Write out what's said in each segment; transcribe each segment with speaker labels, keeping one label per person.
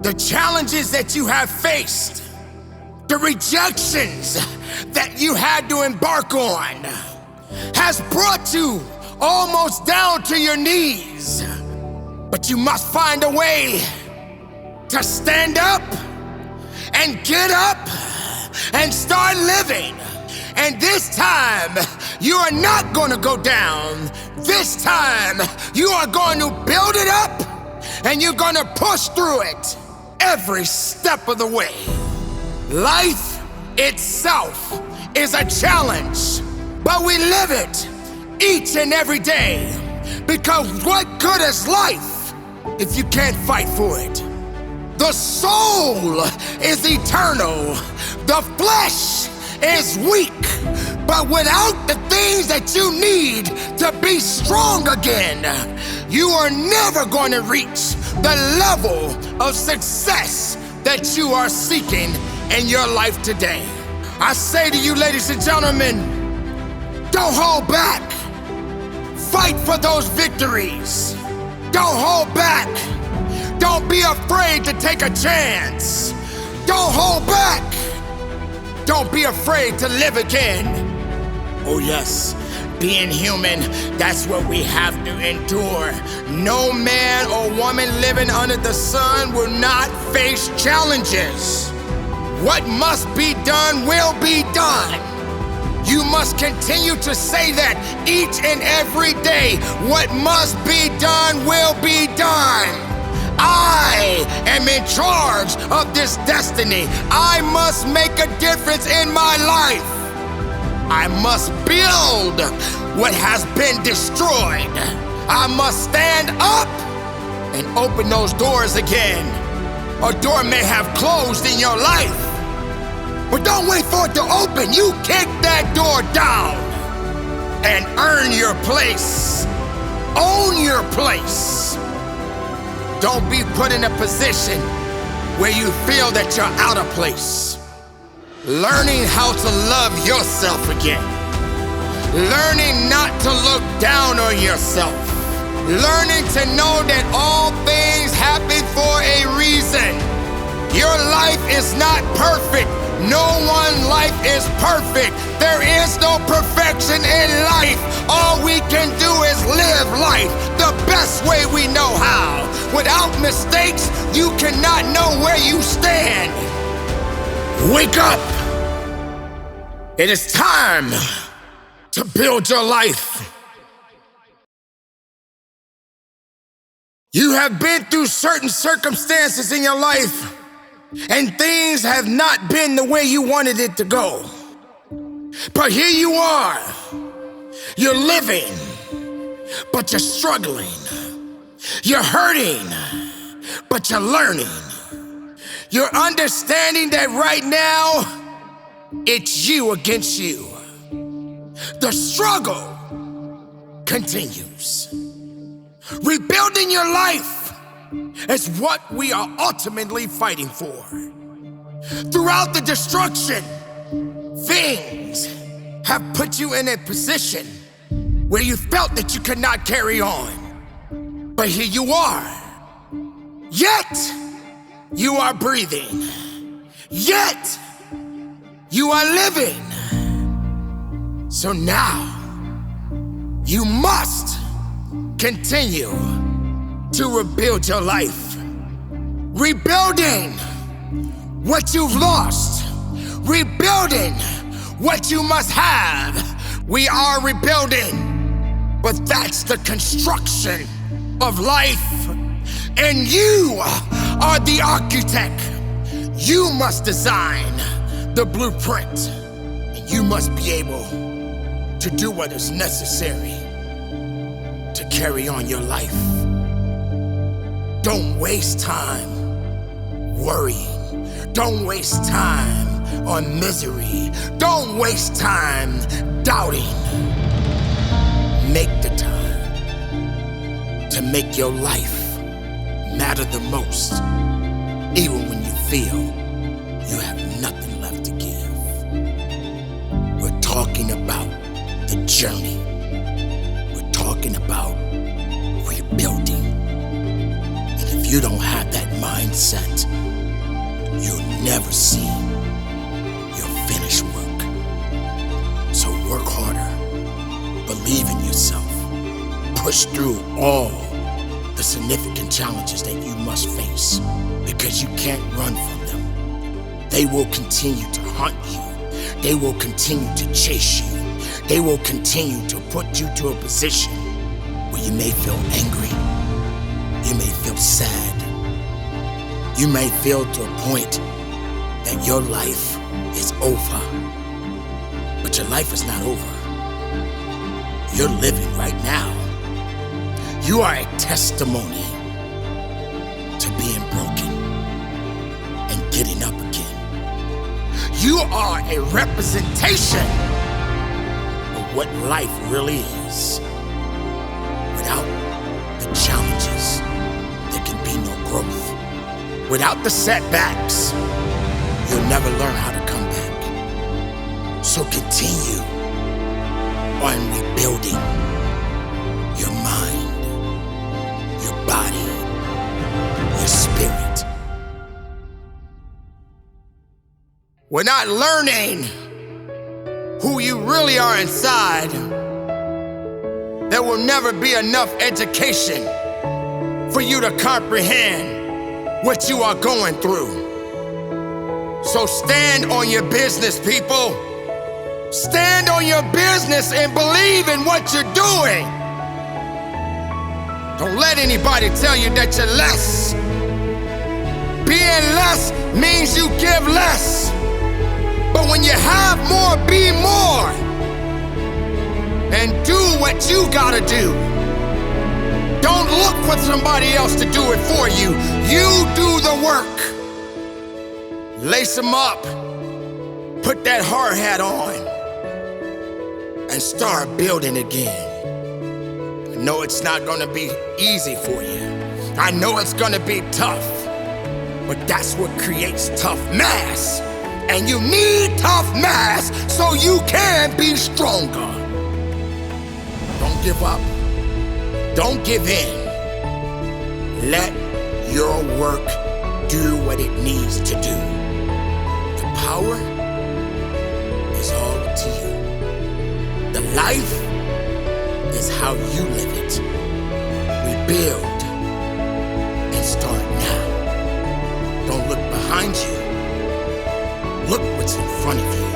Speaker 1: The challenges that you have faced, the rejections that you had to embark on, has brought you almost down to your knees. But you must find a way to stand up and get up and start living. And this time, you are not gonna go down. This time, you are going to build it up and you're gonna push through it every step of the way. Life itself is a challenge, but we live it each and every day. Because what good is life if you can't fight for it? The soul is eternal. The flesh is weak. But without the things that you need to be strong again, you are never going to reach the level of success that you are seeking in your life today. I say to you, ladies and gentlemen, don't hold back. Fight for those victories. Don't hold back. Don't be afraid to take a chance. Don't hold back. Don't be afraid to live again. Oh yes, being human, that's what we have to endure. No man or woman living under the sun will not face challenges. What must be done will be done. You must continue to say that each and every day. What must be done will be done. I am in charge of this destiny. I must make a difference in my life. I must build what has been destroyed. I must stand up and open those doors again. A door may have closed in your life, but don't wait for it to open. You kick that door down and earn your place. Own your place. Don't be put in a position where you feel that you're out of place. Learning how to love yourself again. Learning not to look down on yourself. Learning to know that all things happen for a reason. Your life is not perfect. No one's life is perfect. There is no perfection in life. All we can do is live life the best way we know how. Without mistakes, you cannot know where you stand. Wake up! It is time to build your life. You have been through certain circumstances in your life, and things have not been the way you wanted it to go. But here you are. You're living, but you're struggling. You're hurting, but you're learning. You're understanding that right now, it's you against you. The struggle continues. Rebuilding your life is what we are ultimately fighting for. Throughout the destruction, things have put you in a position where you felt that you could not carry on. But here you are. Yet, you are breathing. Yet, you are living. So now, you must continue to rebuild your life. Rebuilding what you've lost. Rebuilding what you must have. We are rebuilding, but that's the construction of life. And you are the architect. You must design the blueprint. And you must be able to do what is necessary to carry on your life. Don't waste time worrying. Don't waste time on misery. Don't waste time doubting. Make the time to make your life matter the most, even when you feel you have nothing left to give. We're talking about the journey. We're talking about rebuilding. And if you don't have that mind, mindset, you'll never see your finished work. So work harder, believe in yourself, push through all the significant challenges that you must face, because you can't run from them. They will continue to hunt you. They will continue to chase you. They will continue to put you to a position where you may feel angry. You may feel sad. You may feel to a point that your life is over. But your life is not over. You're living right now. You are a testimony to being broken and getting up again. You are a representation of what life really is. Without the challenges, there can be no growth. Without the setbacks, you'll never learn how to come back. So continue on rebuilding your mind, your body, your spirit. We're not learning who you really are inside. There will never be enough education for you to comprehend what you are going through. So stand on your business, people. Stand on your business and believe in what you're doing. Don't let anybody tell you that you're less. Being less means you give less. But when you have more, be more. And do what you gotta do. Don't look for somebody else to do it for you. You do the work. Lace them up. Put that hard hat on. And start building again. I know it's not gonna be easy for you. I know it's gonna be tough. But that's what creates tough mass. And you need tough mass so you can be stronger. Don't give up. Don't give in. Let your work do what it needs to do. The power is all up to you. The life is how you live it. Rebuild and start now. Don't look behind you. Look what's in front of you.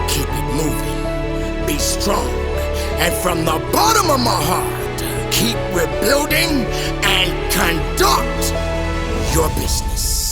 Speaker 1: Keep it moving. Be strong. And from the bottom of my heart, keep rebuilding and conduct your business.